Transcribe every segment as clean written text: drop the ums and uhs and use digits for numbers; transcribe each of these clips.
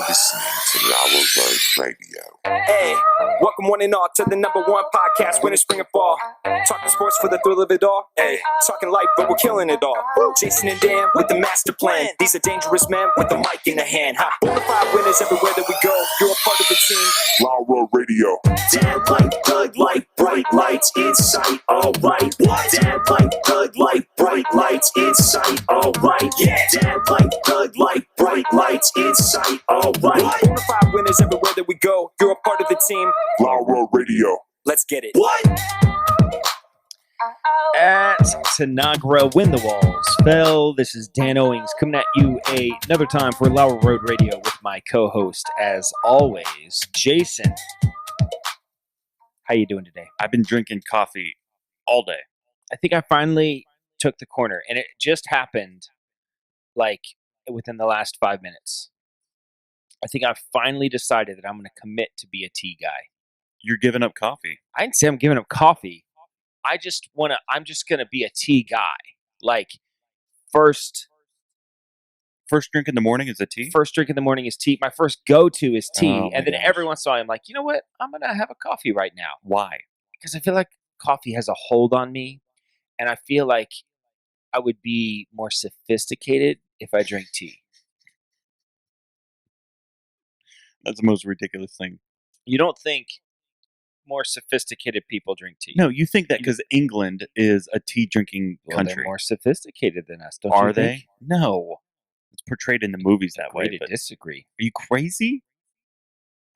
listening to Lauer Road Radio. Hey, welcome one and all to the number one podcast, winter, spring, and fall. Talking sports for the thrill of it all. Hey, talking life, but we're killing it all. Jason and Dan with the master plan. These are dangerous men with the mic in the hand. Bonafide winners everywhere that we go. You're a part of the team. Lauer Radio. Dad light, good light, bright lights in sight. All right. Dad light, good light, bright lights in sight. All right. Yeah. Dad light, good light, bright lights in sight. All right. Bonafide winners everywhere that we go. You're a part of the team. Lauer Radio. Let's get it. What? At Tanagra, when the walls fell, this is Dan Owings coming at you another time for Lauer Road Radio with my co-host, as always, Jason. How you doing today? I've been drinking coffee all day. I think I finally took the corner, and it just happened like within the last 5 minutes. I think I finally decided that I'm going to commit to be a tea guy. You're giving up coffee. I didn't say I'm giving up coffee. I'm just going to be a tea guy. Like, first drink in the morning is a tea? First drink in the morning is tea. My first go-to is tea. Oh, and then every once in a while, I'm like, you know what? I'm going to have a coffee right now. Why? Because I feel like coffee has a hold on me. And I feel like I would be more sophisticated if I drank tea. That's the most ridiculous thing. You don't think more sophisticated people drink tea? No, you think that because England is a tea drinking country. They're more sophisticated than us, don't Are you they? think? No. It's portrayed in the movies that way. Agree to But disagree. are you crazy?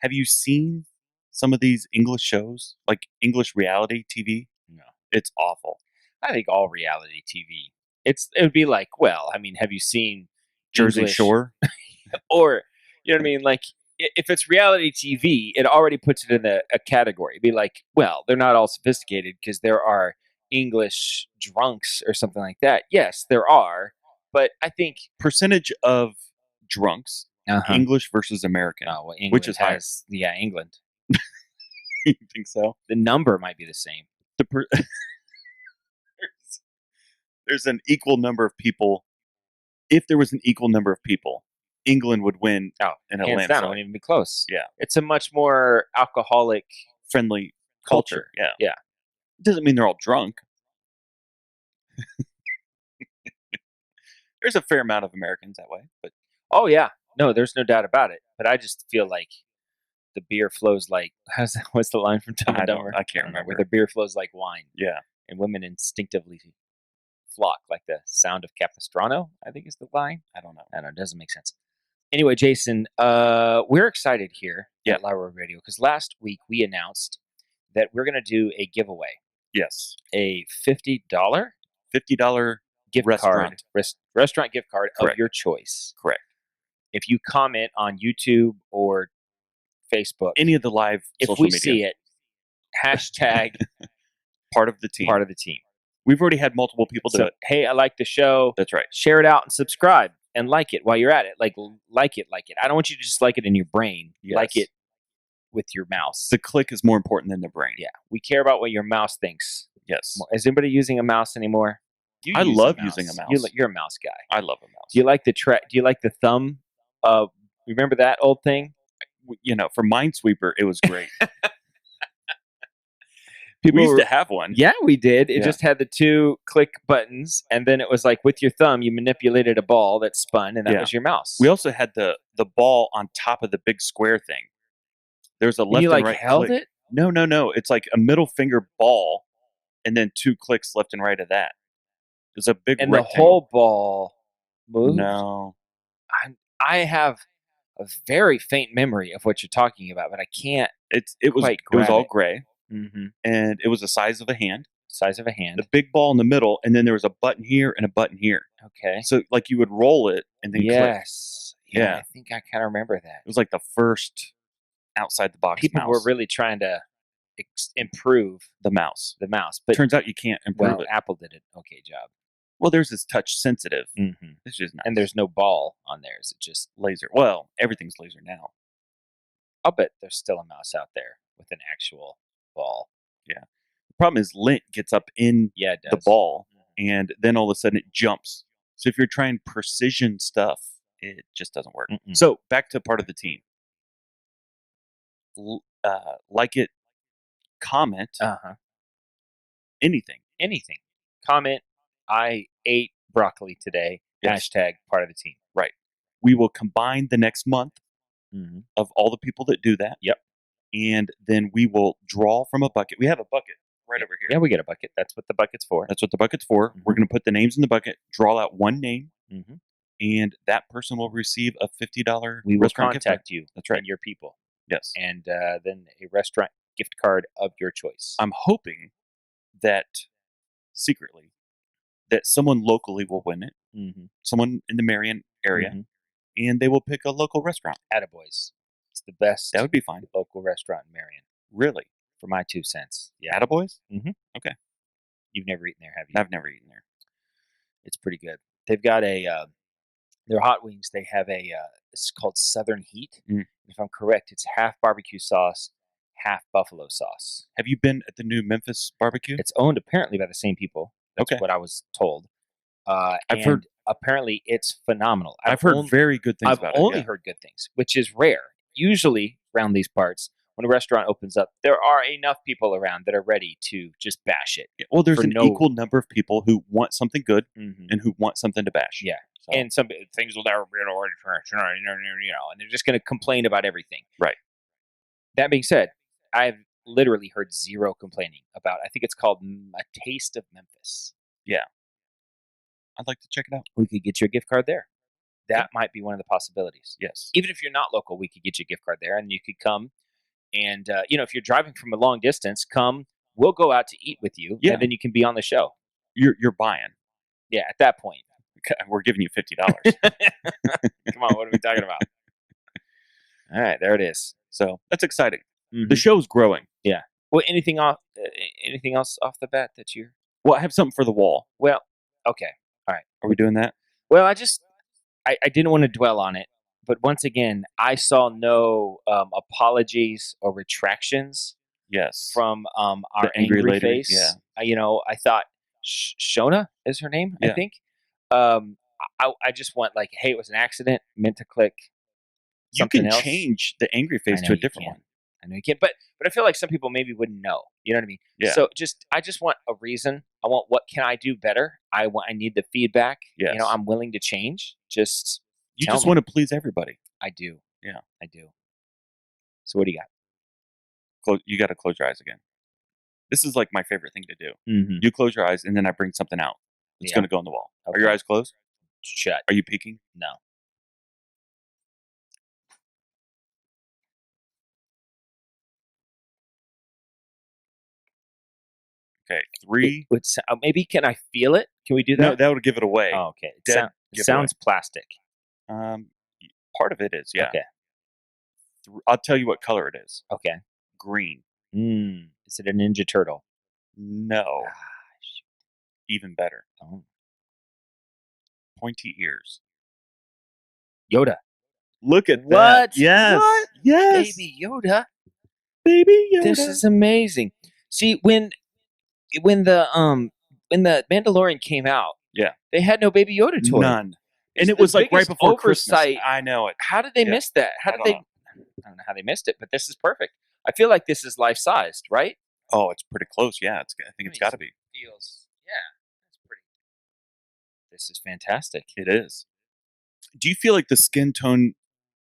Have you seen some of these English shows? Like English reality TV? No. It's awful. I think all reality TV. It would be like, well, I mean, have you seen Jersey English- Shore? Or, you know what I mean? Like, if it's reality TV, it already puts it in a category. It'd be like, well, they're not all sophisticated because there are English drunks or something like that. Yes, there are. But I think Percentage of drunks, English versus American. Oh, well, England which is higher? Yeah, England. You think so? The number might be the same. There's an equal number of people. If there was an equal number of people, England would win in a Hands down, it landslide. wouldn't even be close. Yeah. It's a much more alcoholic Friendly culture. Yeah. Yeah. It doesn't mean they're all drunk. There's a fair amount of Americans that way, but Oh, yeah. No, there's no doubt about it. But I just feel like the beer flows like, what's the line from Dumb and Dumber? I can't remember. Where the beer flows like wine. Yeah. And women instinctively flock, like the sound of Capistrano, I think is the line. I don't know. It doesn't make sense. Anyway, Jason, we're excited here at Lauer Radio because last week we announced that we're going to do a giveaway. Yes. A $50 gift restaurant. card, restaurant gift card Correct. of your choice. Correct. If you comment on YouTube or Facebook, Any of the live if social we media. see it, hashtag Part of the team. part of the team. We've already had multiple people do So, it. hey, I like the show. That's right. Share it out and subscribe and like it while you're at it. Like it. I don't want you to just like it in your brain. Yes. Like it with your mouse. The click is more important than the brain. Yeah. We care about what your mouse thinks. Yes. Is anybody using a mouse anymore? You I use love a mouse. using a mouse. You're a mouse guy. I love a mouse. Do you like the Do you like the thumb? Remember that old thing? For Minesweeper, it was great. People we used were- to have one. Yeah, we did. It Yeah. just had the two click buttons, and then it was like with your thumb, you manipulated a ball that spun, and that Yeah. was your mouse. We also had the ball on top of the big square thing. There's a And left you and like right held click. it? No. It's like a middle finger ball, and then 2 clicks left and right of that. There's a big And the rectangle. whole ball moved? No. I have a very faint memory of what you're talking about, but I can't. It was Quite it was grab all it. gray, Mm-hmm. and it was the size of a hand. Size of a hand. The big ball in the middle, and then there was a button here and a button here. Okay. So like you would roll it and then click. Yes. Yeah. I think I kind of remember that. It was like the first outside the box People mouse. were really trying to improve the mouse. the mouse, but Turns out you can't improve well, it. Apple did an okay job. Well, there's this touch sensitive. Mm-hmm. It's just nice. And there's no ball on theirs. It's just laser. Well, everything's laser now. I'll bet there's still a mouse out there with an actual ball. The problem is lint gets up in Yeah, it the does. ball, Mhm. and then all of a sudden it jumps. So if you're trying precision stuff It just doesn't work. Mm-mm. So back to part of the team. Like it, comment anything. Anything. Comment, I ate broccoli today. Yes. Hashtag part of the team. Right. We will combine the next month Mm-hmm. of all the people that do that. Yep. And then we will draw from a bucket. We have a bucket right over here. Yeah, we get a bucket. That's what the bucket's for. That's what the bucket's for. Mhm. We're going to put the names in the bucket, draw out one name, Mm-hmm. and that person will receive a $50 We will restaurant gift card. contact you. That's right. And your people. Yes. And then a restaurant gift card of your choice. I'm hoping that secretly that someone locally will win it, Mm-hmm. someone in the Marion area, Mhm. and they will pick a local restaurant. Attaboys. It's the best That would be fine. local restaurant in Marion. Really? For my 2 cents. Yeah. Attaboys? You've never eaten there, have you? I've never eaten there. It's pretty good. They've got their hot wings. They have it's called Southern Heat. Mm. If I'm correct, it's half barbecue sauce, half buffalo sauce. Have you been at the new Memphis barbecue? It's owned apparently by the same people. That's Okay. what I was told. I've heard. Apparently it's phenomenal. I've heard very good things about it. I've only yeah. heard good things, which is rare. Usually around these parts, when a restaurant opens up, there are enough people around that are ready to just bash it. Yeah, well, there's for an equal number of people who want something good Mm-hmm. and who want something to bash. Yeah. So, And some things will never be in order, and they're just going to complain about everything. Right. That being said, I've literally heard zero complaining about. I think it's called A Taste of Memphis. I'd like to check it out. We could get you a gift card there. That might be one of the possibilities. Yes. Even if you're not local, we could get you a gift card there, and you could come. And if you're driving from a long distance, come. We'll go out to eat with you, Yeah. and then you can be on the show. You're buying. Yeah, at that point. We're giving you $50. Come on, what are we talking about? All right, there it is. So that's exciting. Mhm. The show's growing. Well, anything else off the bat that you're? Well, I have something for the wall. Well, okay. Are we doing that? Well, I didn't want to dwell on it, but once again, I saw no apologies or retractions Yes. from our The angry angry lady, face. yeah. I thought Shona is her name. Yeah. I think. I just want hey, it was an accident. Meant to click. You can something else. change the angry I face know to a you different can. one. I know you can, but I feel like some people maybe wouldn't know. You know what I mean? Yeah. So I just want a reason. I want what can I do better. I need the feedback. Yes. I'm willing to change. Just You tell just me. want to please everybody. I do. Yeah. I do. So what do you got? You got to close your eyes again. This is like my favorite thing to do. Mm-hmm. You close your eyes and then I bring something out. It's Yeah. going to go on the wall. Okay. Are your eyes closed? Shut. Are you peeking? No. Okay. 3. Maybe can I feel it? Can we do that? No, that would give it away. Oh, okay. It Dead sounds plastic. Part of it is, yeah. Okay. I'll tell you what color it is. Okay. Green. Is it a Ninja Turtle? No. Shoot. Even better. Oh. Pointy ears. Yoda. Look at What? that. Yes. What? Yes. Baby Yoda. Baby Yoda. This is amazing. See, when the Mandalorian came out, Yeah. they had no Baby Yoda toy. None. And It's it the was like right biggest before Christmas. oversight. I know it. How did they Yeah. miss that? I don't know. I don't know how they missed it, but this is perfect. I feel like this is life sized, right? Oh, it's pretty close. Yeah, I think it's got to be. Feels, yeah, that's pretty. This is fantastic. It is. Do you feel like the skin tone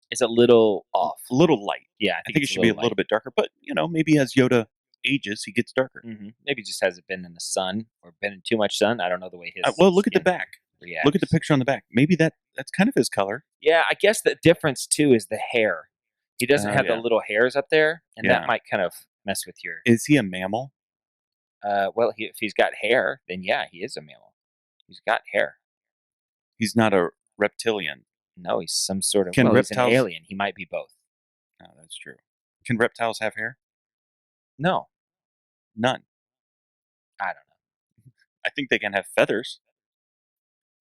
It's a little off. a little light? Yeah, I think it should be a little bit darker, but maybe as Yoda ages, he gets darker. Mm-hmm. Maybe just hasn't been in the sun or been in too much sun. I don't know the way his. Well, look at the skin back. reacts. Look at the picture on the back. Maybe that's kind of his color. Yeah, I guess the difference too is the hair. He doesn't have yeah. the little hairs up there, and Yeah. that might kind of mess with your. Is he a mammal? Well, if he's got hair, then yeah, he is a mammal. He's got hair. He's not a reptilian. No, he's some sort of. Can He's an reptiles- alien. He might be both. No, that's true. Can reptiles have hair? No, None. I don't know. I think they can have feathers.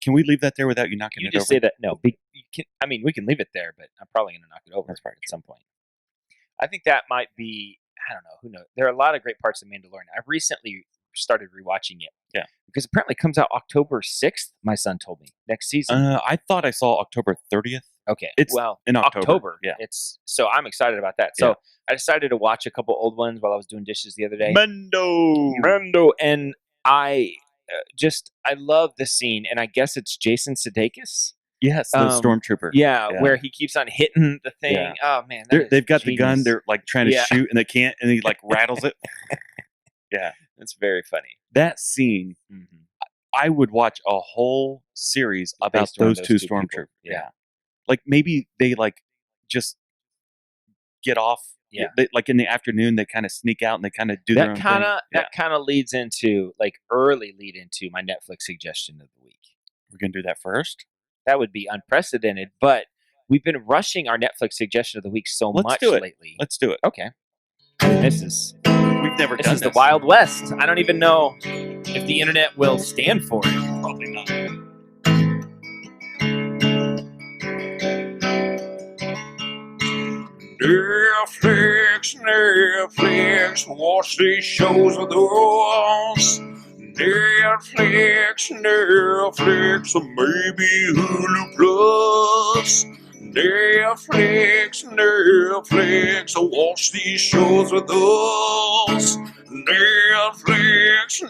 Can we leave that there without you knocking You it just over? say that. No, we can leave it there, but I'm probably going to knock it over. That's probably at some point. I think that might be. I don't know. Who knows? There are a lot of great parts of Mandalorian. I've recently started rewatching it. Yeah. Because apparently it comes out October 6th, my son told me, next season. I thought I saw October 30th. Okay. It's well, in October. Yeah. So I'm excited about that. So I decided to watch a couple old ones while I was doing dishes the other day. Mando. And I love the scene, and I guess it's Jason Sudeikis. Yes, the stormtrooper. Yeah, where he keeps on hitting the thing. Yeah. Oh man, they've got genius. the gun. They're like trying to shoot, and they can't, and he like rattles it. Yeah, it's very funny. That scene. Mm-hmm. I would watch a whole series about those two stormtroopers. Yeah, like maybe they like just get off. Yeah, they, like in the afternoon, they kind of sneak out and they kind of do their own thing. That kind of leads into early lead into my Netflix suggestion of the week. We're gonna do that first. That would be unprecedented, but we've been rushing our Netflix suggestion of the week much lately. Let's do it. Okay. We've never done this. This is the Wild West. I don't even know if the internet will stand for it. Probably not. Netflix, watch these shows with us. Netflix, or maybe Hulu Plus. Netflix, watch these shows with us. Netflix,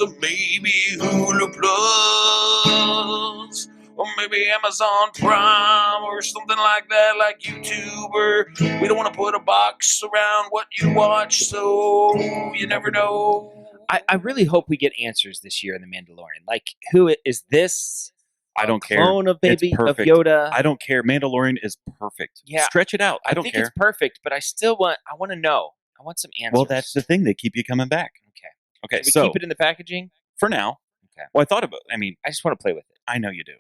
or maybe Hulu Plus. Or maybe Amazon Prime or something like that, like YouTube. Or we don't want to put a box around what you watch, so you never know. I really hope we get answers this year in The Mandalorian. Like, who is this? I don't care. Clone of Yoda. I don't care. Mandalorian is perfect. Yeah, stretch it out. I don't think care. It's perfect, but I want to know. I want some answers. Well, that's the thing. They keep you coming back. Okay. So we keep it in the packaging for now. Okay. Well, I thought about. I mean, I just want to play with it. I know you do.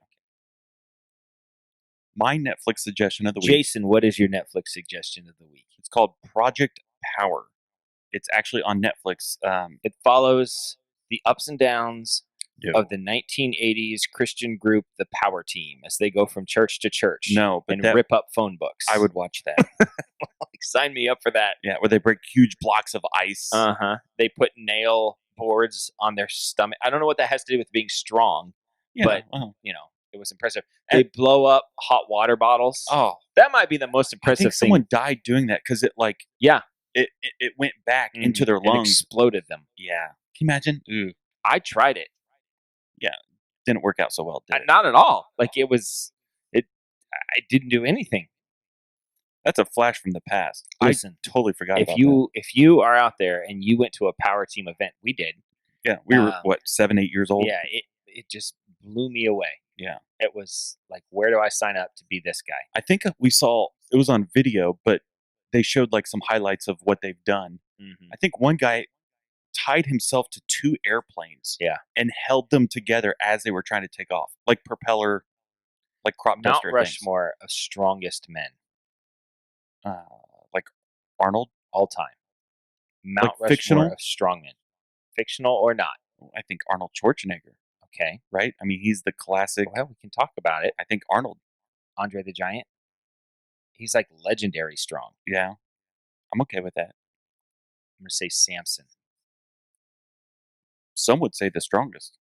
My Netflix suggestion of the week. Jason, what is your Netflix suggestion of the week? It's called Project Power. It's actually on Netflix. It follows the ups and downs of the 1980s Christian group, the Power Team, as they go from church to church. But rip up phone books. I would watch that. Sign me up for that. Yeah, where they break huge blocks of ice. They put nail boards on their stomach. I don't know what that has to do with being strong, but it was impressive. They blow up hot water bottles. Oh, that might be the most impressive thing. Someone died doing that because it it went back into their lungs, exploded them. Yeah, can you imagine? Ooh. I tried it. Yeah, didn't work out so well. Did it? Not at all. Like I didn't do anything. That's a flash from the past. Listen, I totally forgot about that. If you are out there and you went to a Power Team event, we did. Yeah, we were 7, 8 years old. Yeah, it just blew me away. Yeah, it was like, where do I sign up to be this guy? I think we saw it was on video, but they showed like some highlights of what they've done. Mm-hmm. I think one guy tied himself to 2 airplanes. Yeah, and held them together as they were trying to take off, like propeller, like crop duster. Mount Rushmore of strongest men. Like Arnold, all time. Mount Rushmore of strong men, fictional or not. I think Arnold Schwarzenegger. Okay, right? I mean, he's the classic. Well, we can talk about it. I think Arnold. Andre the Giant. He's like legendary strong. Yeah, I'm okay with that. I'm going to say Samson. Some would say the strongest.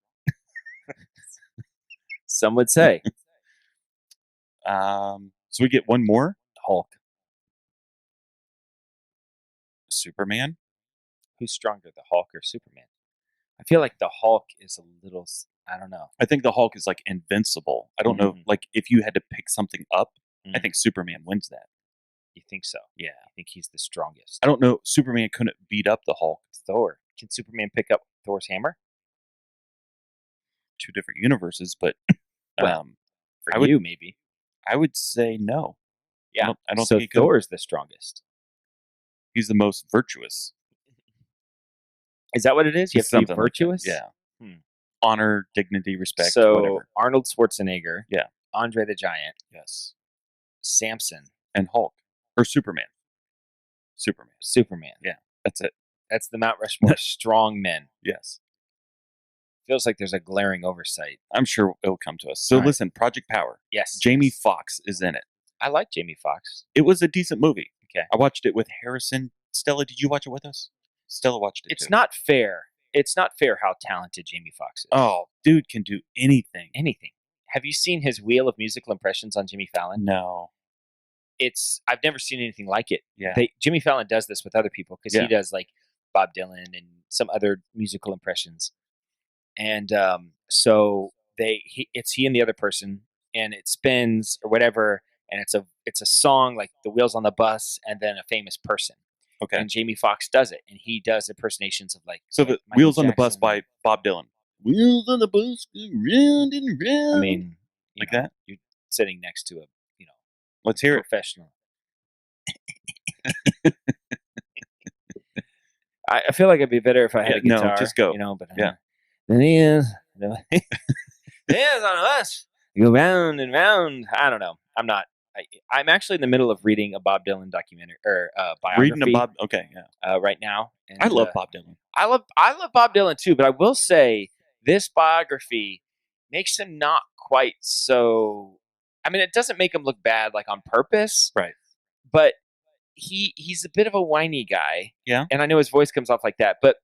Some would say. So we get one more. Hulk. Superman. Who's stronger, the Hulk or Superman? I feel like the Hulk is a little. I don't know. I think the Hulk is like invincible. I don't know. Like if you had to pick something up, I think Superman wins that. You think so? Yeah. I think he's the strongest. I don't know. Superman couldn't beat up the Hulk. Thor. Can Superman pick up Thor's hammer? 2 different universes, but for you maybe. I would say no. Yeah. I don't so think he Thor is the strongest. He's the most virtuous. Is that what it is? You have to be virtuous? Like yeah. Honor, dignity, respect, so, whatever. Arnold Schwarzenegger. Yeah. Andre the Giant. Yes. Samson. And Hulk. Or Superman. Superman. Yeah. That's it. That's the Mount Rushmore strong men. Yes. Feels like there's a glaring oversight. I'm sure it'll come to us. So listen, Project Power. Yes. Jamie Foxx is in it. I like Jamie Foxx. It was a decent movie. Okay. I watched it with Harrison. Stella, did you watch it with us? Stella watched it. It's too. not fair. It's not fair how talented Jamie Foxx is. Oh, dude can do anything. Anything. Have you seen his wheel of musical impressions on Jimmy Fallon? No. I've never seen anything like it. Yeah. Jimmy Fallon does this with other people because he does like Bob Dylan and some other musical impressions. And so it's he and the other person, and it spins or whatever, and it's a song like The Wheels on the Bus and then a famous person. Okay. And Jamie Foxx does it, and he does impersonations of like the Wheels on the Bus by Bob Dylan. Wheels on the bus go round and round. I mean, like that. You're sitting next to a let's hear professional. I feel like it'd be better if I had a guitar. No, just go. But then he is on the bus. You go round and round. I don't know. I'm not. I'm actually in the middle of reading a Bob Dylan documentary or biography. Reading a Bob. Okay, yeah. Right now, and, I love Bob Dylan. I love Bob Dylan too, but I will say this biography makes him not quite so. I mean, it doesn't make him look bad like on purpose, right? But he's a bit of a whiny guy, yeah. And I know his voice comes off like that, but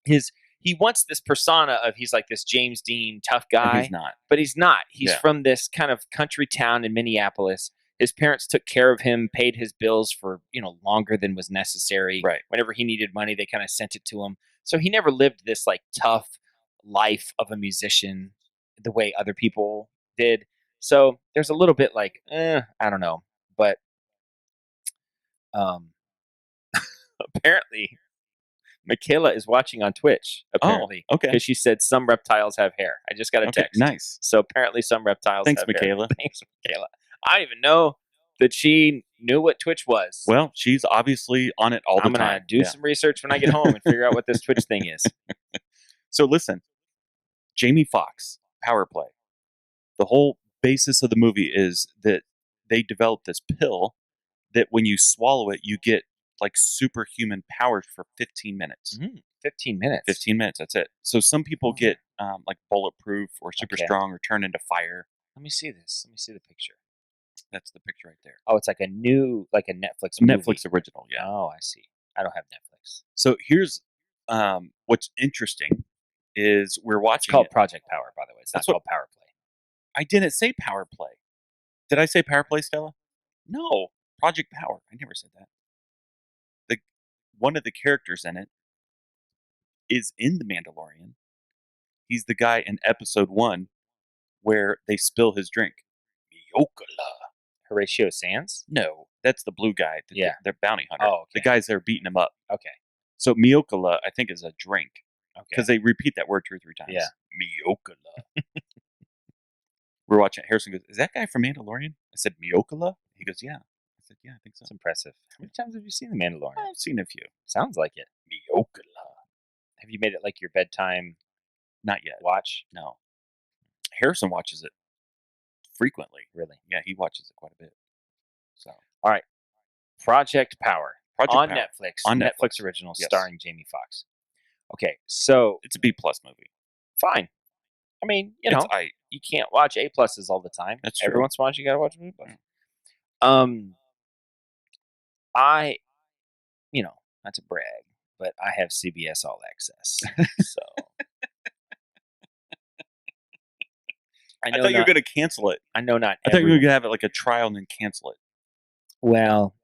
he wants this persona of he's like this James Dean tough guy. And he's not. But he's not. He's from this kind of country town in Minneapolis. His parents took care of him, paid his bills for, longer than was necessary. Right. Whenever he needed money, they kind of sent it to him. So he never lived this like tough life of a musician the way other people did. So there's a little bit like, I don't know. But apparently Michaela is watching on Twitch, apparently. Oh, okay. Because she said some reptiles have hair. I just got a text. Nice. So apparently some reptiles Thanks, have Michaela. hair. Thanks, Michaela. I didn't even know that she knew what Twitch was. Well, she's obviously on it all the time. I'm going to do some research when I get home and figure out what this Twitch thing is. So listen, Jamie Foxx, Power Play. The whole basis of the movie is that they developed this pill that when you swallow it, you get like superhuman powers for 15 minutes. 15 minutes? 15 minutes, that's it. So some people get like bulletproof or super strong or turn into fire. Let me see this. Let me see the picture. That's the picture right there. Oh, it's like a Netflix movie. Netflix original, yeah. Oh, I see. I don't have Netflix. So here's what's interesting is we're watching. It's called Project Power, by the way. It's not called Power Play. I didn't say Power Play. Did I say Power Play, Stella? No, Project Power. I never said that. One of the characters in it is in The Mandalorian. He's the guy in episode 1 where they spill his drink. Miokala. Horatio Sands? No, that's the blue guy. The bounty hunter. Oh, okay. The guys there beating him up. Okay. So Miokala, I think, is a drink. Okay. Because they repeat that word 2 or 3 times. Yeah. Miokala. We're watching. Harrison goes, "Is that guy from Mandalorian?" I said, "Miokala." He goes, "Yeah." I said, "Yeah, I think so." It's impressive. How many times have you seen The Mandalorian? I've seen a few. Sounds like it. Miokala. Have you made it like your bedtime? Not yet. Watch? No. Harrison watches it frequently. Really? Yeah, he watches it quite a bit. So, all right. Project Power on Power. Netflix. On Netflix original, yes. starring Jamie Foxx. Okay, so it's a B+ movie. Fine. I mean, you can't watch A+ all the time. That's true. Every once in a while, you got to watch a B+. Not to brag, but I have CBS All Access. So I thought you were going to cancel it. I know not. I thought you were going to have it like a trial and then cancel it. Well,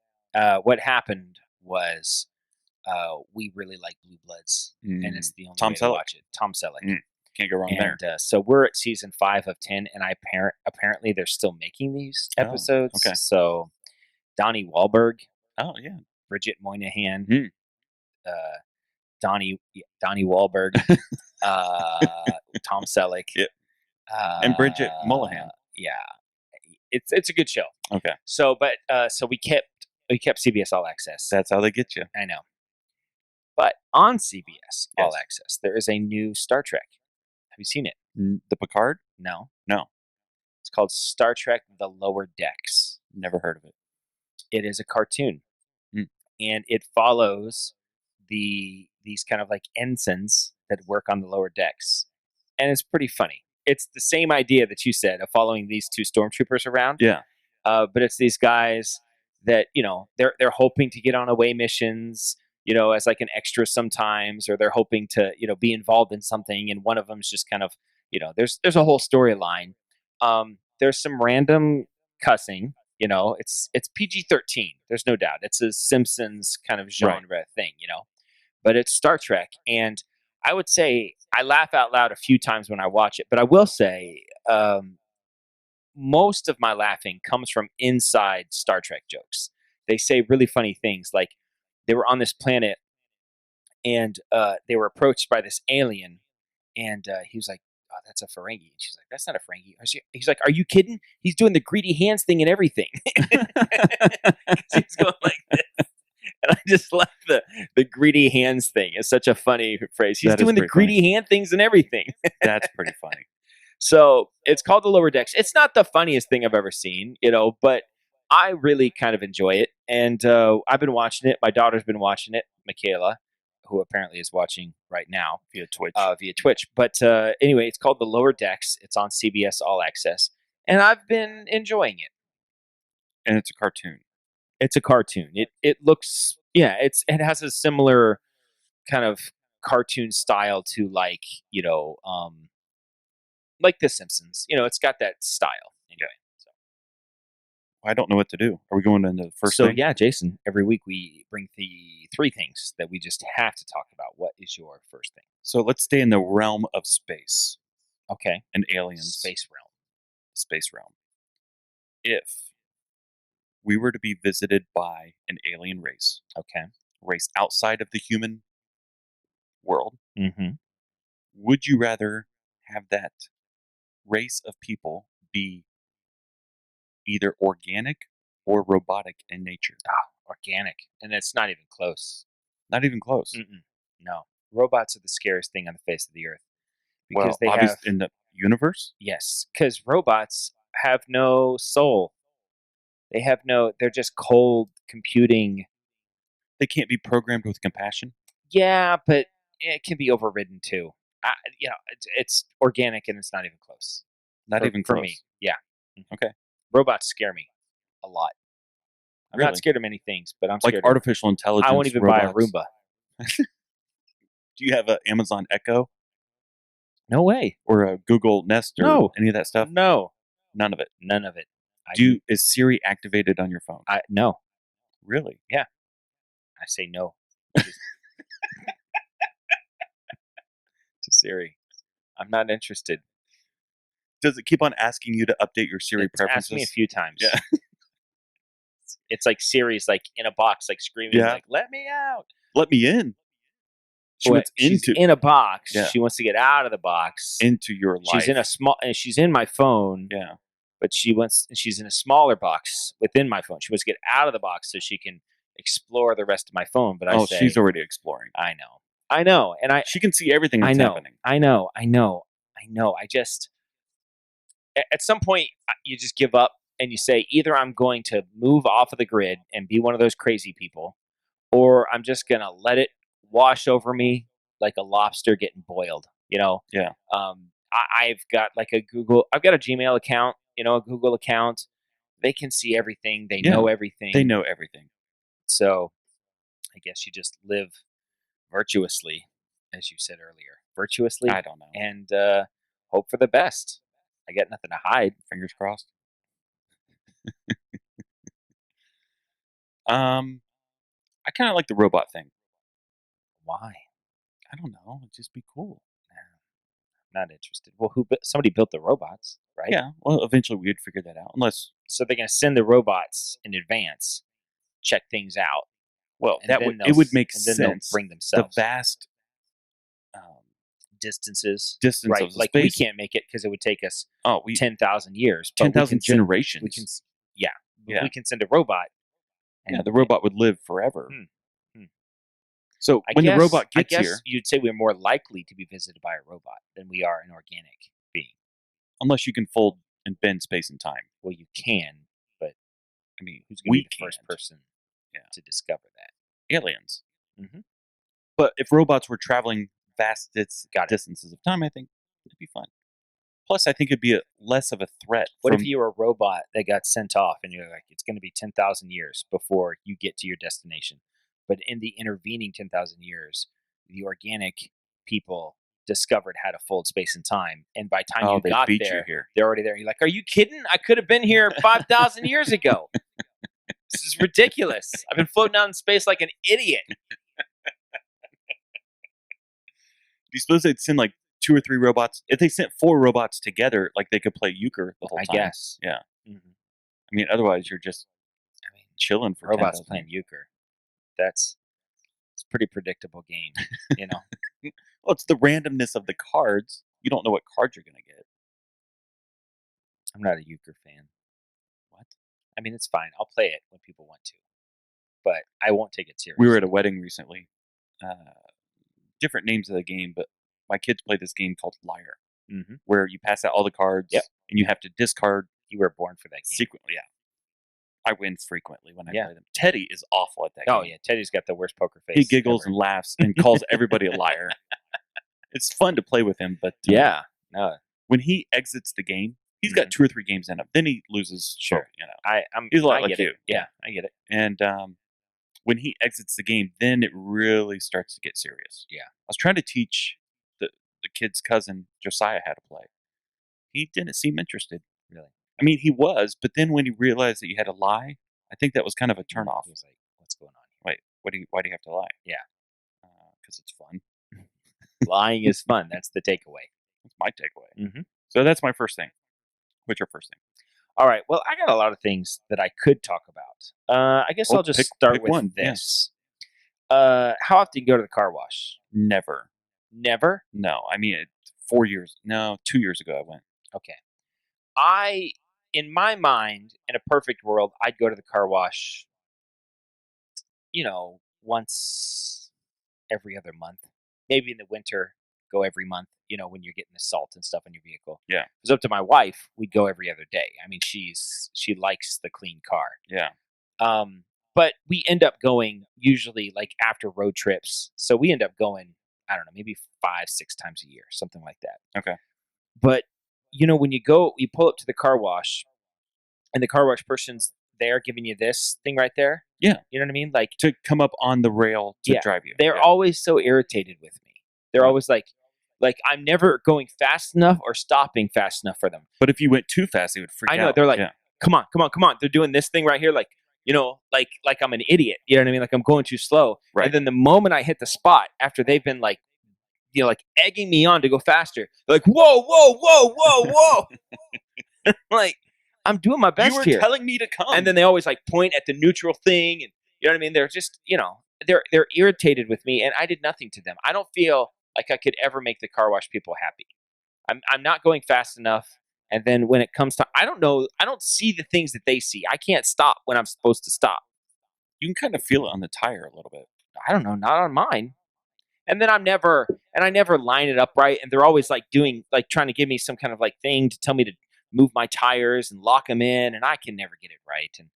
what happened was we really like Blue Bloods, and it's the only way to watch it. Tom Selleck. Can't go wrong there. So we're at season 5 of 10, and apparently they're still making these episodes. Okay. So Donnie Wahlberg. Oh, yeah. Bridget Moynihan. Donnie Wahlberg. Tom Selleck. Yeah. And Bridget Mullihan. Yeah. It's a good show. Okay. So we kept CBS All Access. That's how they get you. I know. But on CBS All Access, there is a new Star Trek. Have you seen it? The Picard? No. It's called Star Trek: The Lower Decks. Never heard of it. It is a cartoon, and it follows these kind of like ensigns that work on the lower decks, and it's pretty funny. It's the same idea that you said of following these 2 stormtroopers around. Yeah. But it's these guys that they're hoping to get on away missions. as like an extra sometimes, or they're hoping to, be involved in something, and one of them's just kind of, there's a whole storyline. There's some random cussing. It's PG-13. There's no doubt. It's a Simpsons kind of genre thing. But it's Star Trek, and I would say I laugh out loud a few times when I watch it. But I will say, most of my laughing comes from inside Star Trek jokes. They say really funny things, like they were on this planet, and they were approached by this alien, and he was like, "Oh, that's a Ferengi." And she's like, "That's not a Ferengi." He's like, "Are you kidding? He's doing the greedy hands thing and everything." He's going like this. And I just love the greedy hands thing. It's such a funny phrase. He's doing the greedy hand things and everything. That's pretty funny. So it's called The Lower Decks. It's not the funniest thing I've ever seen, but I really kind of enjoy it. And I've been watching it. My daughter's been watching it, Michaela, who apparently is watching right now via Twitch. But anyway, it's called The Lower Decks. It's on CBS All Access. And I've been enjoying it. And it's a cartoon. It's a cartoon. It looks, it has a similar kind of cartoon style to like The Simpsons. It's got that style. Anyway, so I don't know what to do. Are we going into the first so thing? yeah, Jason, every week we bring the 3 things that we just have to talk about. What is your first thing? So let's stay in the realm of space. Okay. And aliens. Space realm. If we were to be visited by an alien race. Okay. Race outside of the human world. Mm-hmm. Would you rather have that race of people be either organic or robotic in nature? Organic. And it's not even close. Not even close. Mm-mm. No. Robots are the scariest thing on the face of the earth. Because they have in the universe? Yes, because robots have no soul. They're just cold computing. They can't be programmed with compassion? Yeah, but it can be overridden too. It's organic and it's not even close. Not even for close. me. Yeah. Okay. Robots scare me a lot. I'm Really? not scared of many things, but I'm scared like of artificial intelligence. I won't even robots. buy a Roomba. Do you have an Amazon Echo? No way. Or a Google Nest or any of that stuff? No. None of it. None of it. Is Siri activated on your phone? No. Really? Yeah. I say no. To Siri. I'm not interested. Does it keep on asking you to update your Siri preferences? Asked me a few times. Yeah. It's like Siri's like in a box, like screaming, like, "Let me out! Let me in!" She's in a box. Yeah. She wants to get out of the box. Into your life. She's in my phone. Yeah. But she's in a smaller box within my phone. She wants to get out of the box so she can explore the rest of my phone. But she's already exploring. I know. And she can see everything that's happening. I know. I just, at some point, you just give up and you say, either I'm going to move off of the grid and be one of those crazy people, or I'm just going to let it wash over me like a lobster getting boiled, Yeah. I've got like I've got a Gmail account, a Google account. They can see everything. They know everything. They know everything. So I guess you just live virtuously, as you said earlier. Virtuously? I don't know. And hope for the best. I got nothing to hide. Fingers crossed. I kind of like the robot thing. Why? I don't know. It'd just be cool. Not interested. Well, somebody built the robots, right? Yeah. Well, eventually we'd figure that out. So they're going to send the robots in advance, check things out. Well, it would make sense. Then they'll bring themselves. The vast distances, right? Of like space. We can't make it because it would take us 10,000 years, 10,000 generations. We can send a robot. And the robot would live forever. So when the robot gets here, you'd say we're more likely to be visited by a robot than we are an organic being. Unless you can fold and bend space and time. Well, you can, but I mean, who's going to be the first person to discover that? Aliens. Mm-hmm. But if robots were traveling vast distances of time, I think it'd be fun. Plus, I think it'd be less of a threat. What if you were a robot that got sent off and you're like, it's going to be 10,000 years before you get to your destination? But in the intervening 10,000 years, the organic people discovered how to fold space and time. And by the time you they got beat there, you here. they're already there. You're like, are you kidding? I could have been here 5,000 years ago. This is ridiculous. I've been floating out in space like an idiot. Do you suppose they'd send like 2 or 3 robots? If they sent 4 robots together, like they could play euchre the whole time. I guess. Yeah. Mhm. I mean, otherwise you're just chilling for robots 10,000 playing euchre. It's a pretty predictable game, you know. Well, it's the randomness of the cards. You don't know what cards you're going to get. I'm not a euchre fan. What? I mean, it's fine. I'll play it when people want to, but I won't take it seriously. We were at a wedding recently. Different names of the game, but my kids play this game called Liar, where you pass out all the cards and you have to discard. You were born for that game. Secretly, yeah. I win frequently when I play them. Teddy is awful at that game. Oh, yeah. Teddy's got the worst poker face. He giggles ever. and laughs and calls everybody a liar. It's fun to play with him, but no. When he exits the game, he's got 2 or 3 games in him. Then he loses. Sure. You know, He's a lot like you. Yeah, I get it. And when he exits the game, then it really starts to get serious. Yeah. I was trying to teach the kid's cousin, Josiah, how to play. He didn't seem interested. Really? I mean, he was, but then when he realized that you had to lie, I think that was kind of a turnoff. He was like, what's going on here? Wait, why do you have to lie? Yeah. Because it's fun. Lying is fun. That's the takeaway. That's my takeaway. Mm-hmm. So that's my first thing. What's your first thing? All right. Well, I got a lot of things that I could talk about. I guess I'll just start with one. this. Yeah. How often do you go to the car wash? Never. Never? No. I mean, 2 years ago I went. Okay. In my mind, in a perfect world, I'd go to the car wash, once every other month. Maybe in the winter, go every month, when you're getting the salt and stuff in your vehicle. Yeah. If it's up to my wife, we'd go every other day. I mean, she likes the clean car. Yeah. But we end up going usually like after road trips. So we end up going, I don't know, maybe 5-6 times a year, something like that. Okay. But when you pull up to the car wash and the car wash person's there giving you this thing right there. Yeah. You know what I mean? Like to come up on the rail to drive you. They're always so irritated with me. They're always like I'm never going fast enough or stopping fast enough for them. But if you went too fast, they would freak out. I know. They're like, come on. They're doing this thing right here. Like, like I'm an idiot. You know what I mean? Like I'm going too slow. Right. And then the moment I hit the spot after they've been like, egging me on to go faster. They're like, whoa. Like, I'm doing my best here. You were telling me to come. And then they always like point at the neutral thing. And you know what I mean? They're just, they're irritated with me and I did nothing to them. I don't feel like I could ever make the car wash people happy. I'm not going fast enough. And then when it comes to, I don't see the things that they see. I can't stop when I'm supposed to stop. You can kind of feel it on the tire a little bit. I don't know, not on mine. And then I never line it up right. And they're always like trying to give me some kind of like thing to tell me to move my tires and lock them in. And I can never get it right. And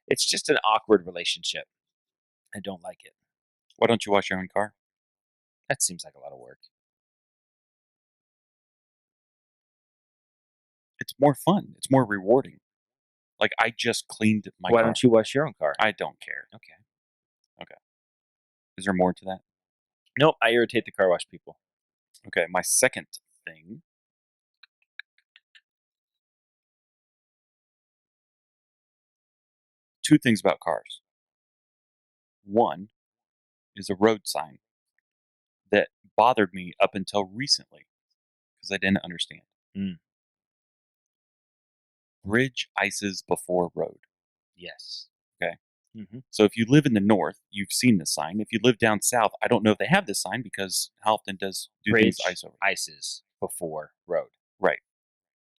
it's just an awkward relationship. I don't like it. Why don't you wash your own car? That seems like a lot of work. It's more fun. It's more rewarding. Like I just cleaned my car. Why don't you wash your own car? I don't care. Okay. Is there more to that? Nope, I irritate the car wash people. Okay, my second thing. Two things about cars. One is a road sign that bothered me up until recently because I didn't understand. Bridge ices before road. Yes. Okay. Mm-hmm. So if you live in the north, you've seen this sign. If you live down south, I don't know if they have this sign because how often do Bridge things ice over? Ices before road. Right.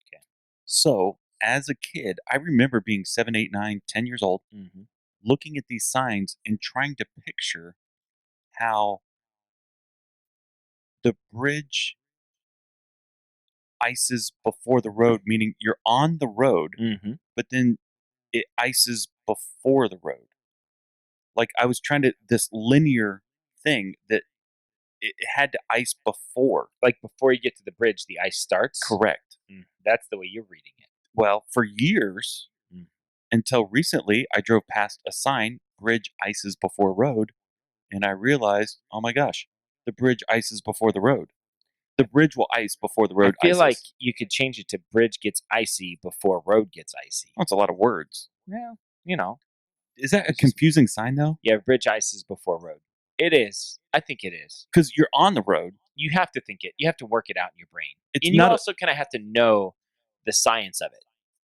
Okay. So as a kid, I remember being 7, 8, 9, 10 years old, looking at these signs and trying to picture how the bridge ices before the road, meaning you're on the road, but then it ices before the road. Like I was trying to, this linear thing that it had to ice before. Like before you get to the bridge, the ice starts? Correct. That's the way you're reading it. Well, for years, until recently, I drove past a sign, bridge ices before road, and I realized, oh my gosh, the bridge ices before the road. The bridge will ice before the road I feel ices. like you could change it to bridge gets icy before road gets icy. That's a lot of words. Well, you know. Is that a It's just- confusing sign though? Yeah, bridge ices before road. It is. I think it is. Because you're on the road. You have to think it. You have to work it out in your brain. It's And you not a- also kind of have to know the science of it.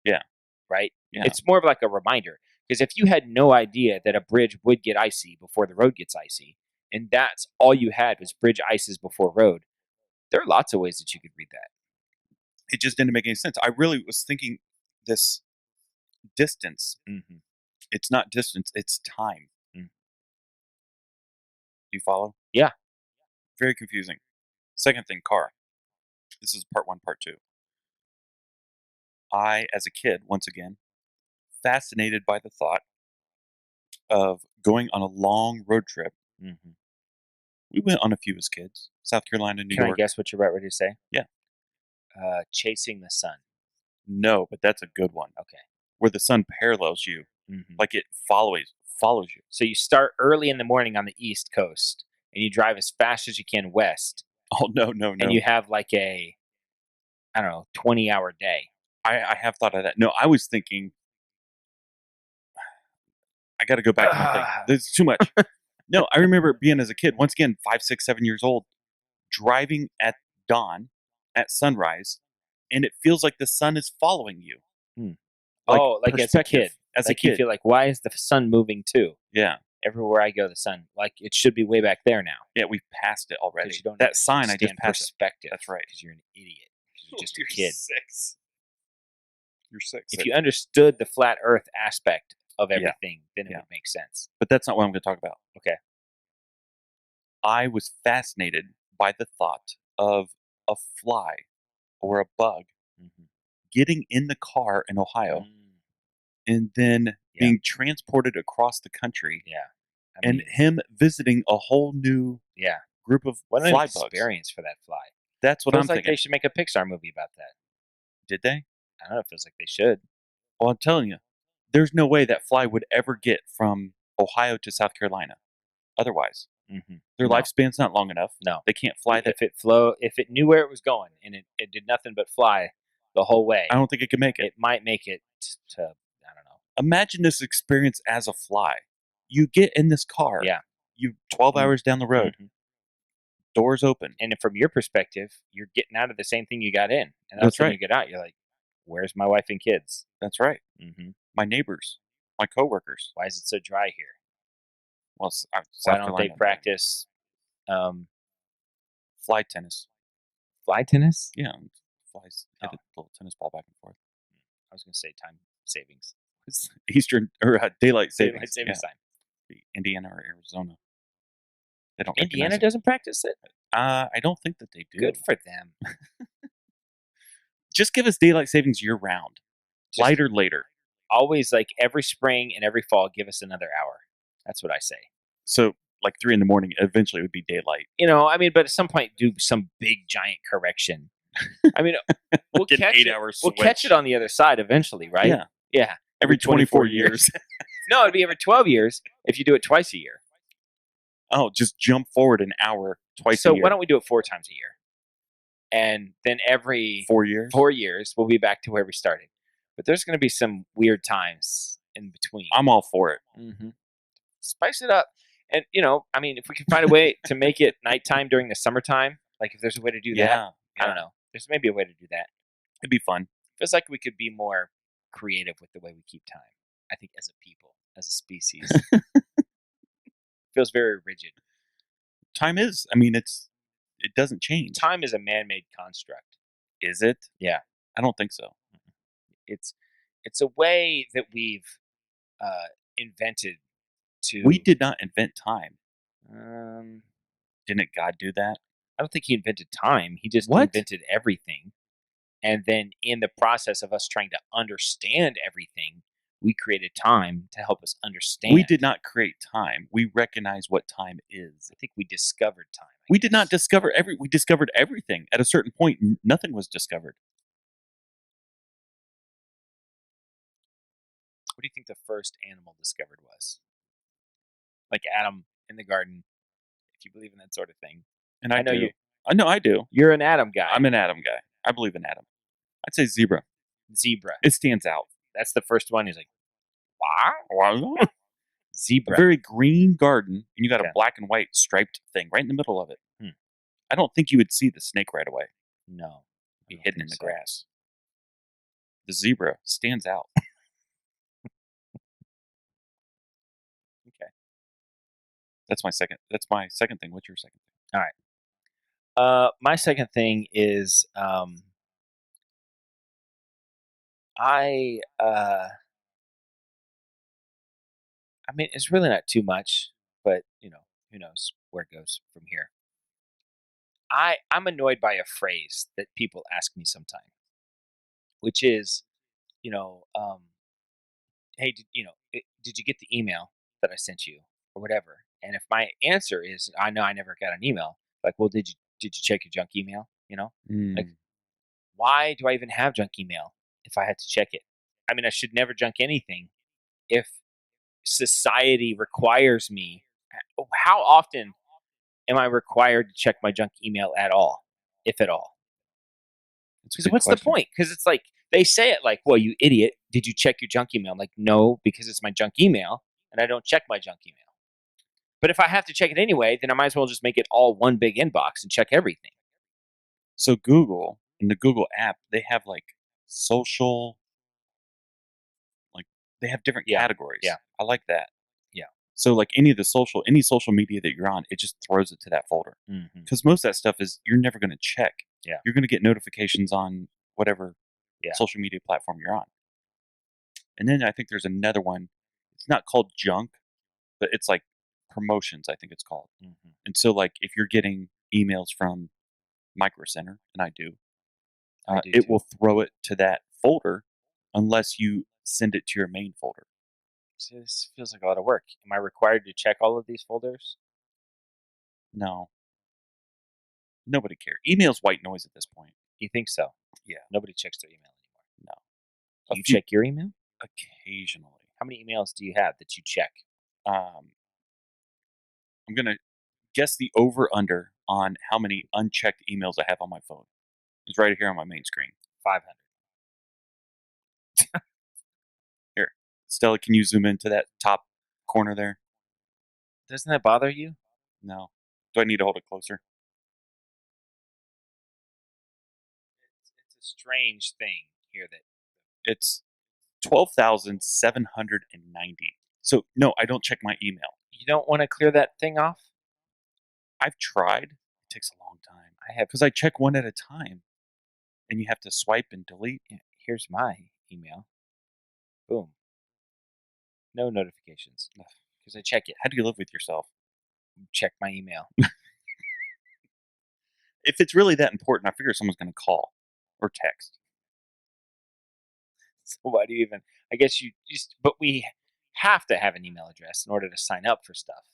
Yeah. Right? Yeah. It's more of like a reminder. Because if you had no idea that a bridge would get icy before the road gets icy, and that's all you had was bridge ices before road, there are lots of ways that you could read that. It just didn't make any sense. I really was thinking this distance. Mm-hmm. It's not distance, it's time. Mm. Do you follow? Yeah. Very confusing. Second thing, car. This is part 1, part 2. I, as a kid, once again, fascinated by the thought of going on a long road trip. Mm-hmm. We went on a few as kids. South Carolina, New Can York. I guess what you're about ready to say? Yeah. Chasing the sun. No, but that's a good one. Okay. Where the sun parallels you. Mm-hmm. Like it follows you. So you start early in the morning on the East Coast, and you drive as fast as you can west, Oh, no. and you have like a, 20-hour day. I have thought of that. No, I was thinking, I got to go back to my thing. There's too much. No, I remember being as a kid, once again, 5, 6, 7 years old, driving at dawn, at sunrise, and it feels like the sun is following you. Like as a perspective. kid. As Like a kid. you feel like, why is the sun moving too? Yeah. Everywhere I go, the sun, like it should be way back there now. Yeah, we've passed it already. 'Cause you don't That sign, I just understand passed it. perspective. That's right. Because you're an idiot. 'Cause you're just a kid. 6. You're 6. If you understood the flat Earth aspect of Yeah. everything, then it Yeah. would make sense. But that's not what I'm going to talk about. Okay. I was fascinated by the thought of a fly or a bug Mm-hmm. getting in the car in Ohio and then Yeah. being transported across the country Yeah. and him visiting a whole new yeah. group of What an fly bugs. experience for that fly. That's what Feels I'm like thinking. they should make a Pixar movie about that. Did they? I don't know. It feels like they should. Well, I'm telling you, there's no way that fly would ever get from Ohio to South Carolina. Otherwise, Mm-hmm. their lifespan's not long enough. No. They can't fly that. If it knew where it was going and it did nothing but fly the whole way, I don't think it could make it. it might make it to, I don't know. Imagine this experience as a fly. You get in this car. Yeah. You 12 hours down the road. Mhm. Doors open. And from your perspective, you're getting out of the same thing you got in. And That's when right. you get out, you're like, where's my wife and kids? That's right. Mm-hmm. My neighbors, my coworkers. Why is it so dry here? Well, Why South don't Carolina. they practice Fly tennis? fly tennis? Yeah, flies hit Oh. a little tennis ball back and forth. I was going to say time savings. It's Eastern or daylight savings. Daylight savings time. Yeah. Indiana or Arizona. They don't. Indiana recognize doesn't practice it? it. I don't think that they do. Good for them. Just give us daylight savings year round. Just Lighter later. always, like every spring and every fall, give us another hour. That's what I say. So like 3 in the morning, eventually it would be daylight. But at some point, do some big giant correction. I mean, we'll Get an catch 8 it. hour We'll catch it on the other side eventually, right? Yeah. Yeah. Every 24 years. No, it'd be every 12 years if you do it twice a year. Oh, just jump forward an hour twice a So year. why don't we do it 4 times a year? And then every 4 years? 4 years, we'll be back to where we started. But there's going to be some weird times in between. I'm all for it. Mm-hmm. Spice it up. And, if we can find a way to make it nighttime during the summertime, like if there's a way to do that, I don't know. There's maybe a way to do that. It'd be fun. Feels like we could be more creative with the way we keep time. I think as a people, as a species. Feels very rigid. Time is. It doesn't change. Time is a man-made construct. Is it? Yeah. I don't think so. It's a way that we've invented to. We did not invent time. Um, Didn't God do that? I don't think he invented time. He just What? invented everything. And then in the process of us trying to understand everything, we created time to help us understand. We did not create time. We recognize what time is. I think we discovered time. We did not discover we discovered everything. At a certain point, nothing was discovered. What do you think the first animal discovered was? Like Adam in the garden, if you believe in that sort of thing. And I know do. you. I know I do. You're an Adam guy. I'm an Adam guy. I believe in Adam. I'd say zebra. Zebra. It stands out. That's the first one. He's like, wow. A Zebra. very green garden, and you got Okay. a black and white striped thing right in the middle of it. Hmm. I don't think you would see the snake right away. No. Be I don't hidden in think the so. grass. The zebra stands out. Okay. That's my second thing. What's your second thing? All right. My second thing is I mean, it's really not too much, but who knows where it goes from here. I'm annoyed by a phrase that people ask me sometimes, which is, hey, did you get the email that I sent you or whatever? And if my answer is, I know I never got an email, like, well, did you check your junk email? Like, why do I even have junk email if I had to check it? I mean, I should never junk anything if society requires me. How often am I required to check my junk email at all, if at all? That's a Because good what's question. the point? Because it's like they say it like, well, you idiot, did you check your junk email? I'm like, no, because it's my junk email and I don't check my junk email. But if I have to check it anyway, then I might as well just make it all one big inbox and check everything. So Google, in the Google app, they have like social, like they have different Yeah. categories. Yeah. I like that. Yeah. So like any social media that you're on, it just throws it to that folder. Mm-hmm. Because most of that stuff is you're never going to check. Yeah. You're going to get notifications on whatever Yeah. social media platform you're on. And then I think there's another one. It's not called junk, but it's like promotions, I think it's called. Mm-hmm. And so like if you're getting emails from Micro Center, and I do, it too. will throw it to that folder unless you send it to your main folder. So this feels like a lot of work. Am I required to check all of these folders? No. Nobody cares. Email's white noise at this point. You think so? Yeah. Nobody checks their email anymore. No. Do you check your email? Occasionally. How many emails do you have that you check? I'm going to guess the over-under on how many unchecked emails I have on my phone. It's right here on my main screen. 500. Here. Stella, can you zoom into that top corner there? Doesn't that bother you? No. Do I need to hold it closer? It's a strange thing here that It's 12,790. So, no, I don't check my email. you don't want to clear that thing off. I've tried. It takes a long time. I have. Because I check one at a time. And you have to swipe and delete. Yeah, here's my email. Boom. No notifications because I check it. How do you live with yourself? Check my email. If it's really that important, I figure someone's going to call or text. So why do you even? I guess you just. But we have to have an email address in order to sign up for stuff.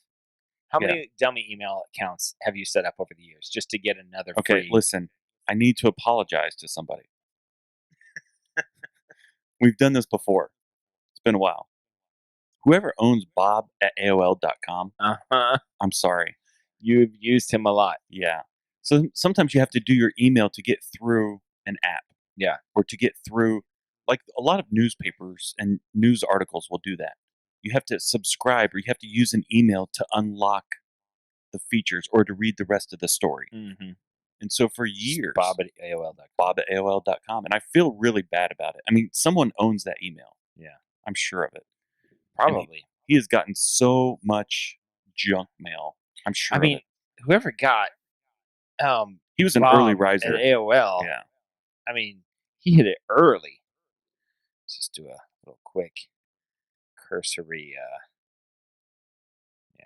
How many dummy email accounts have you set up over the years just to get another? Okay, free... listen. I need to apologize to somebody. We've done this before. It's been a while. Whoever owns Bob at AOL.com, I'm sorry. You've used him a lot. Yeah. So sometimes you have to do your email to get through an app. Yeah. Or to get through, like a lot of newspapers and news articles will do that. You have to subscribe or you have to use an email to unlock the features or to read the rest of the story. Mm-hmm. And so for years, Bob at AOL.com. Bob at AOL.com. And I feel really bad about it. I mean, someone owns that email. Yeah. I'm sure of it. Probably. He has gotten so much junk mail. I'm sure. I mean, whoever got he was an Bob early riser at AOL. Yeah. I mean, he hit it early. Let's just do a little quick cursory. Yeah.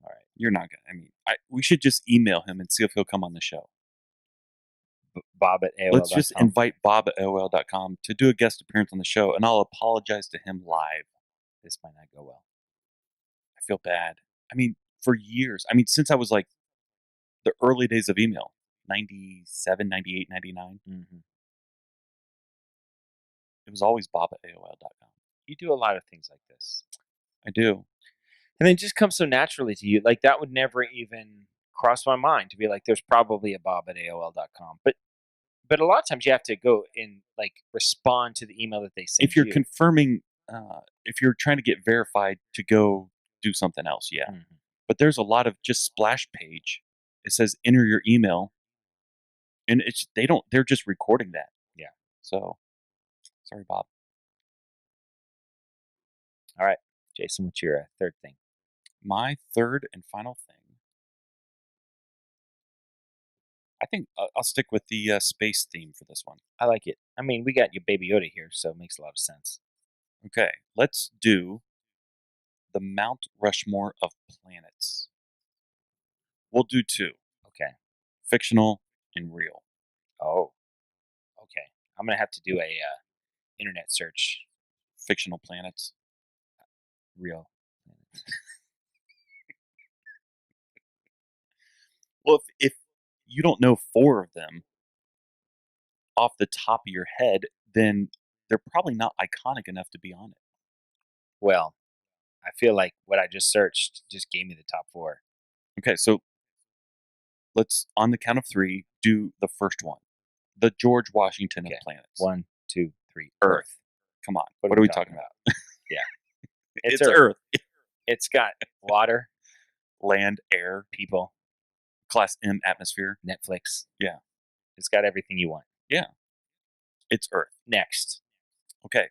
All right. You're not gonna. I mean, we should just email him and see if he'll come on the show. Bob at AOL.com. Let's just invite Bob at AOL.com to do a guest appearance on the show, and I'll apologize to him live. This might not go well. I feel bad. I mean, for years. I mean, since I was like the early days of email, 97, 98, 99. Mm-hmm. It was always Bob at AOL.com. You do a lot of things like this. I do. And it just comes so naturally to you. Like that would never even cross my mind to be like, there's probably a Bob at AOL.com. But a lot of times you have to go and like respond to the email that they send If you're you. confirming, if you're trying to get verified to go do something else, yeah. Mhm. But there's a lot of just splash page. It says enter your email, and they're just recording that. Yeah. So, sorry, Bob. All right, Jason, what's your third thing? My third and final thing. I think I'll stick with the space theme for this one. I like it. I mean, we got your Baby Yoda here, so it makes a lot of sense. Okay, let's do the Mount Rushmore of planets. We'll do two: Okay. fictional and real. Oh, okay. I'm gonna have to do a internet search. Fictional planets. Real. Well, if you don't know four of them off the top of your head, then they're probably not iconic enough to be on it. Well, I feel like what I just searched just gave me the top 4. Okay, so let's, on the count of three, do the first one. The George Washington Okay. of planets. 1, 2, 3. Earth. Come on. What What are we talking about? Yeah. It's Earth. It's got water, Land, air, people, class M atmosphere. Netflix. Yeah. It's got everything you want. It's Earth. Next. Okay.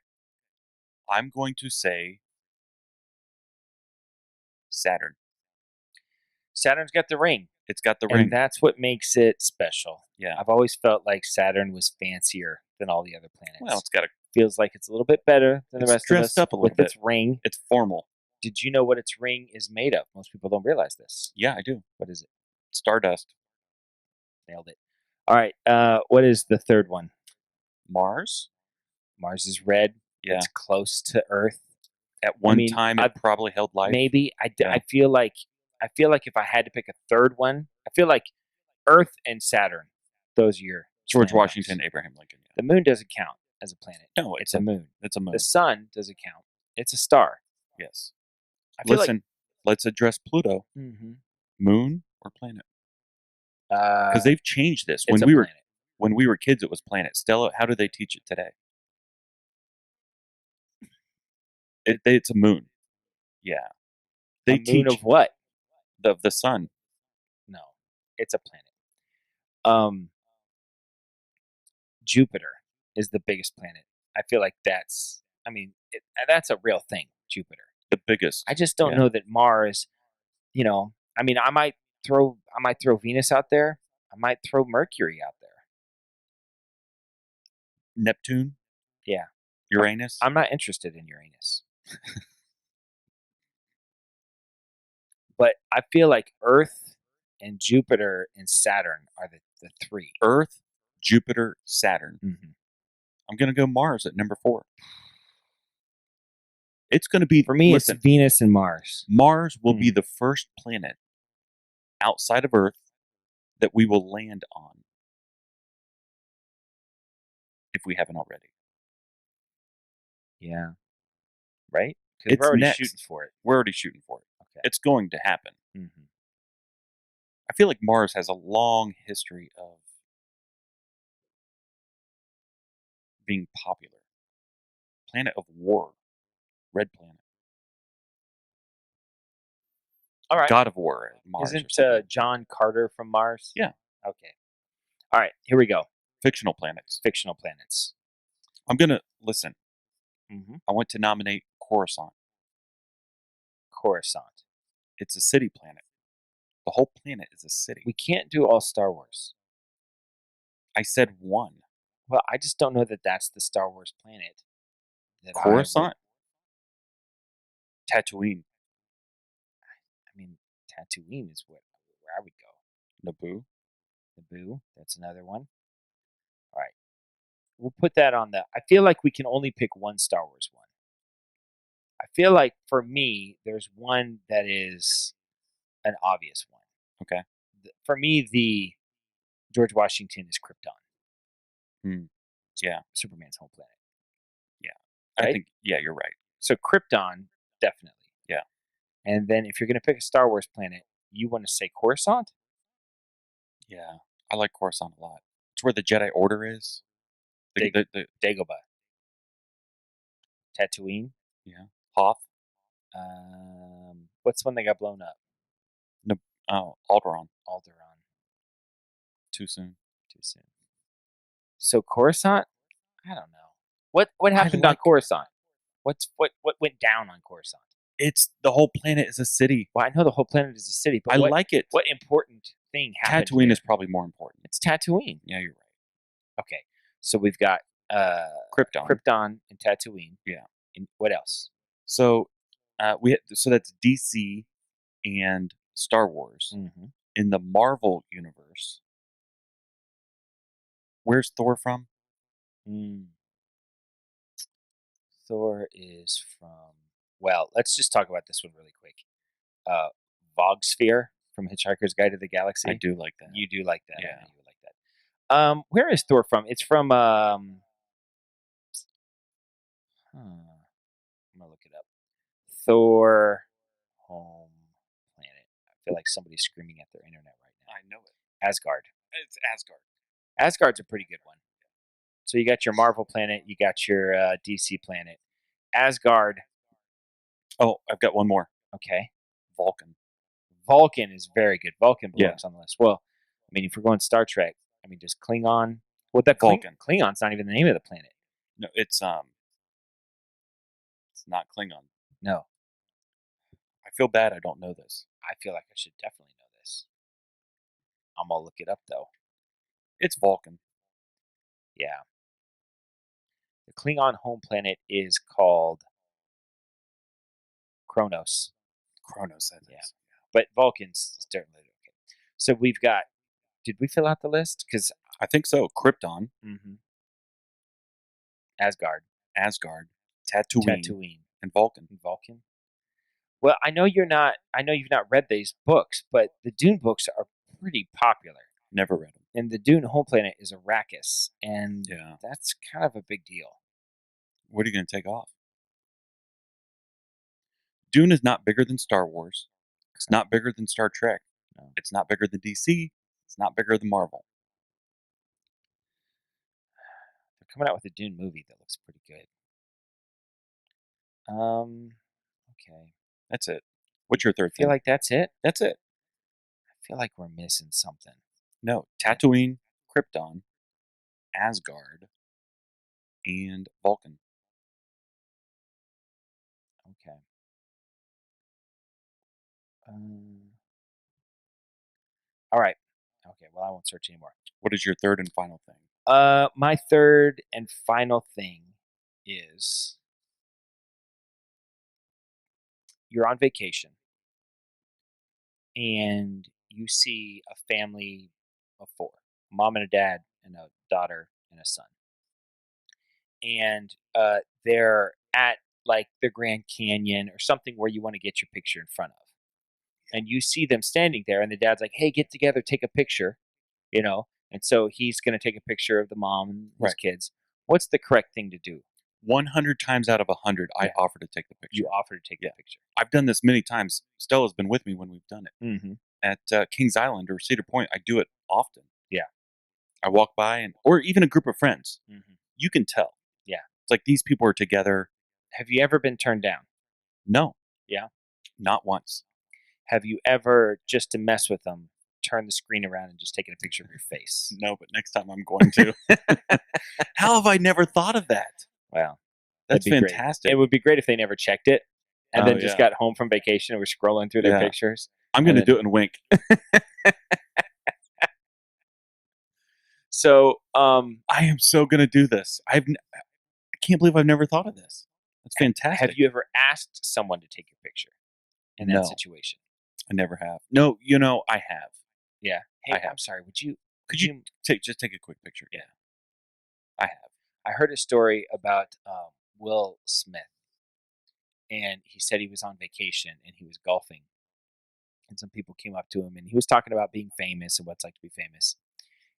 I'm going to say Saturn. Saturn's got the ring. It's got the And ring. that's what makes it special. Yeah. I've always felt like Saturn was fancier than all the other planets. Well, it's got a. Feels like it's a little bit better than the It's rest of dressed us up a little with bit. its ring. It's formal. Did you know what its ring is made of? Most people don't realize this. Yeah, I do. What is it? Stardust. Nailed it. All right. What is the third one? Mars. Mars is red. Yeah. It's close to Earth. At one mean, time, it probably held life. Maybe. Yeah. I feel like if I had to pick a third one, I feel like Earth and Saturn. Those are your George slam dunks. Washington, Abraham Lincoln. Yeah. The moon doesn't count as a planet. No, It's a moon. It's a moon. The sun doesn't count. It's a star. Yes. I feel Listen, let's address Pluto. like Moon or planet? because Because they've changed this. it's a planet. When we were kids, it was planet. Stella, how do they teach it today? It's a moon. Yeah. They A moon teach of what? the sun. No, it's a planet. Jupiter is the biggest planet. I feel like that's a real thing. Jupiter. The biggest. I just don't Yeah. know that Mars. I might throw Venus out there. I might throw Mercury out there. Neptune. Yeah. Uranus. I'm not interested in Uranus. But I feel like Earth and Jupiter and Saturn are the 3. Earth, Jupiter, Saturn. Mm-hmm. I'm going to go Mars at number 4. It's going to be, For me, listen, it's Venus and Mars. Mars will be the first planet outside of Earth that we will land on. If we haven't already. Yeah. Right? Because It's we're already next. shooting for it. We're already shooting for it. Okay. It's going to happen. Mm-hmm. I feel like Mars has a long history of being popular. Planet of war. Red planet. All right. God of War. Mars. Isn't John Carter from Mars? Yeah. Okay. All right. Here we go. Fictional planets. Fictional planets. I'm going to listen. Mm-hmm. I want to nominate Coruscant. Coruscant. It's a city planet. The whole planet is a city. We can't do all Star Wars. I said one. Well, I just don't know that that's the Star Wars planet. Coruscant? Tatooine. Tatooine is where I would go. Naboo. Naboo. That's another one. All right. We'll put that on I feel like we can only pick one Star Wars one. I feel like for me, there's one that is an obvious one. Okay. For me, the George Washington is Krypton. Yeah. Superman's home planet. Yeah. Right? I think, yeah, you're right. So Krypton, definitely. Yeah. And then if you're going to pick a Star Wars planet, you want to say Coruscant? Yeah, I like Coruscant a lot. It's where the Jedi Order is. Dagobah. Tatooine. Yeah, Hoth. What's the one that got blown up? Alderaan. Alderaan. Too soon. Too soon. So Coruscant? I don't know. What happened on like- Coruscant? What went down on Coruscant? It's the whole planet is a city. Well, I know the whole planet is a city, but I like it. what important thing happened? Tatooine here? is probably more important. It's Tatooine. Yeah, you're right. Okay, so we've got Krypton. and Tatooine. Yeah. And what else? So so that's DC and Star Wars. Mm-hmm. In the Marvel universe, where's Thor from? Thor is from. Well, let's just talk about this one really quick. Vogsphere from Hitchhiker's Guide to the Galaxy. I do like that. You do like that. Yeah. I know you would like that. Where is Thor from? It's from. I'm gonna look it up. Thor home planet. I feel like somebody's screaming at their internet right now. I know it. Asgard. It's Asgard. Asgard's a pretty good one. So you got your Marvel planet, you got your DC planet. Asgard. Oh, I've got one more. Okay. Vulcan. Vulcan is very good. Vulcan belongs Yeah. on the list. Well, I mean, if we're going Star Trek, I mean, does Klingon? Well, that Vulcan. Klingon's not even the name of the planet. No, it's not Klingon. No. I feel bad I don't know this. I feel like I should definitely know this. I'm gonna look it up though. It's Vulcan. Yeah. The Klingon home planet is called Kronos. Kronos, that Yeah. is. But Vulcan's certainly okay. So we've got. Did we fill out the list? Because I think so. Krypton, Asgard, Tatooine, and Vulcan. Vulcan. Well, I know you've not read these books, but the Dune books are pretty popular. Never read them. And the Dune home planet is Arrakis, and Yeah. that's kind of a big deal. What are you going to take off? Dune is not bigger than Star Wars. It's not bigger than Star Trek. No. It's not bigger than DC. It's not bigger than Marvel. They're coming out with a Dune movie that looks pretty good. Okay. That's it. What's your third I feel thing? like that's it. That's it. I feel like we're missing something. No, Tatooine, Krypton, Asgard, and Vulcan. Okay. All right. Okay. Well, I won't search anymore. What is your third and final thing? My third and final thing is you're on vacation and you see a family of four, a mom and a dad and a daughter and a son. And they're at like the Grand Canyon or something where you want to get your picture in front of. And you see them standing there and the dad's like, hey, get together, take a picture, And so he's going to take a picture of the mom and his kids. What's the correct thing to do? 100 times out of 100, I offer to take the picture. You offer to take the picture. I've done this many times. Stella's been with me when we've done it. Mm-hmm. At Kings Island or Cedar Point, I do it often. Yeah. I walk by, or even a group of friends. Mm-hmm. You can tell. Yeah. It's like these people are together. Have you ever been turned down? No. Yeah? Not once. Have you ever, just to mess with them, turned the screen around and just taken a picture of your face? No, but next time I'm going to. How have I never thought of that? Well, that's that'd be fantastic. Great. It would be great if they never checked it and then just yeah. got home from vacation and were scrolling through their pictures. I'm going to do it and wink. So, I am so going to do this. I can't believe I've never thought of this. That's fantastic. Have you ever asked someone to take your picture in that situation? I never have. No, I have. Yeah. Hey, I'm sorry. Could you just take a quick picture? Yeah. I have. I heard a story about Will Smith, and he said he was on vacation and he was golfing, and some people came up to him and he was talking about being famous and what it's like to be famous.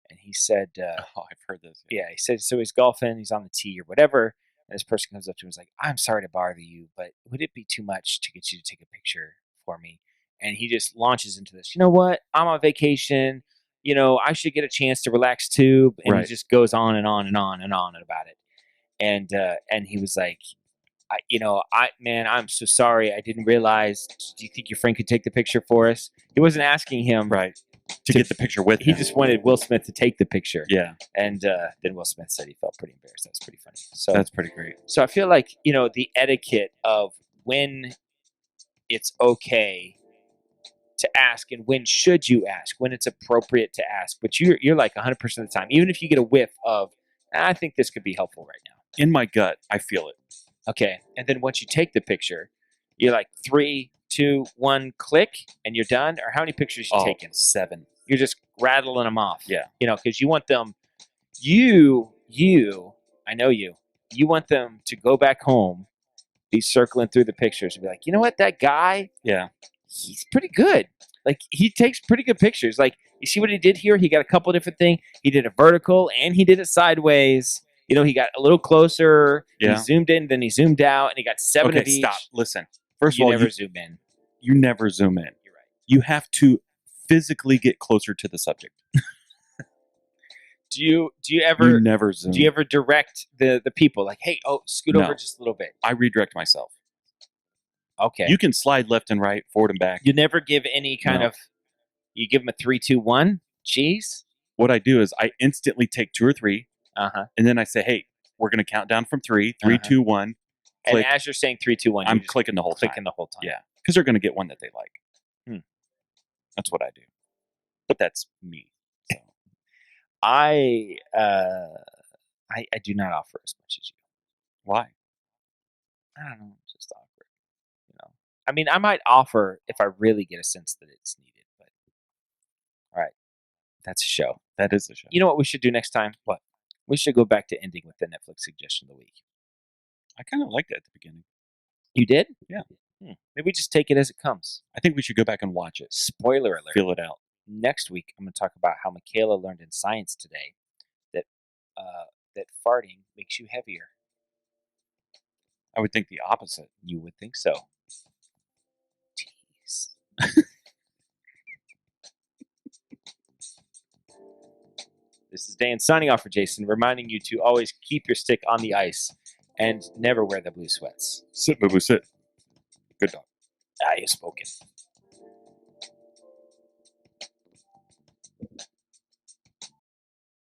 And he said, I've heard this. Yeah, he said, so he's golfing, he's on the tee or whatever, and this person comes up to him and is like, I'm sorry to bother you, but would it be too much to get you to take a picture for me. And he just launches into this. You know what? I'm on vacation. You know, I should get a chance to relax too. And he just goes on and on and on and on about it. And he was like, I'm so sorry. I didn't realize. Do you think your friend could take the picture for us? He wasn't asking him to get the picture with him. He just wanted Will Smith to take the picture. Yeah. And then Will Smith said he felt pretty embarrassed. That's pretty funny. So that's pretty great. So I feel like, the etiquette of when it's okay to ask and when should you ask, when it's appropriate to ask. But you're like 100% of the time, even if you get a whiff of, I think this could be helpful right now. In my gut, I feel it. Okay. And then once you take the picture, you're like 3, 2, 1, click, and you're done? Or how many pictures you taken? 7. You're just rattling them off. Yeah. Because you want them, I know you want them to go back home, be circling through the pictures and be like, you know what, that guy, he's pretty good. Like, he takes pretty good pictures. Like, you see what he did here? He got a couple of different things. He did a vertical and he did it sideways. He got a little closer. Yeah. He zoomed in, then he zoomed out, and he got 7 of each. Stop. Listen. First you of all, never zoom in. You never zoom in. You're right. You have to physically get closer to the subject. Do you ever? You never zoom. Do you ever direct the people like, hey, scoot over just a little bit? I redirect myself. Okay. You can slide left and right, forward and back. You never give any kind of. You give them a 3, 2, 1. Jeez. What I do is I instantly take 2 or 3. And then I say, hey, we're going to count down from 3. 3, 2, 1. Click. And as you're saying 3, 2, 1, I'm clicking the whole time. Yeah, because they're going to get one that they like. That's what I do. But that's me. So. I do not offer as much as you. Why? I don't know. Just offer. I mean, I might offer if I really get a sense that it's needed. But all right, that's a show. That is a show. You know what we should do next time? What? We should go back to ending with the Netflix suggestion of the week. I kind of liked it at the beginning. You did? Yeah. Maybe just take it as it comes. I think we should go back and watch it. Spoiler alert. Feel it out. Next week, I'm going to talk about how Michaela learned in science today that farting makes you heavier. I would think the opposite. You would think so. Jeez. This is Dan signing off for Jason, reminding you to always keep your stick on the ice and never wear the blue sweats. Sit, boo boo, sit. Good dog. You've spoken.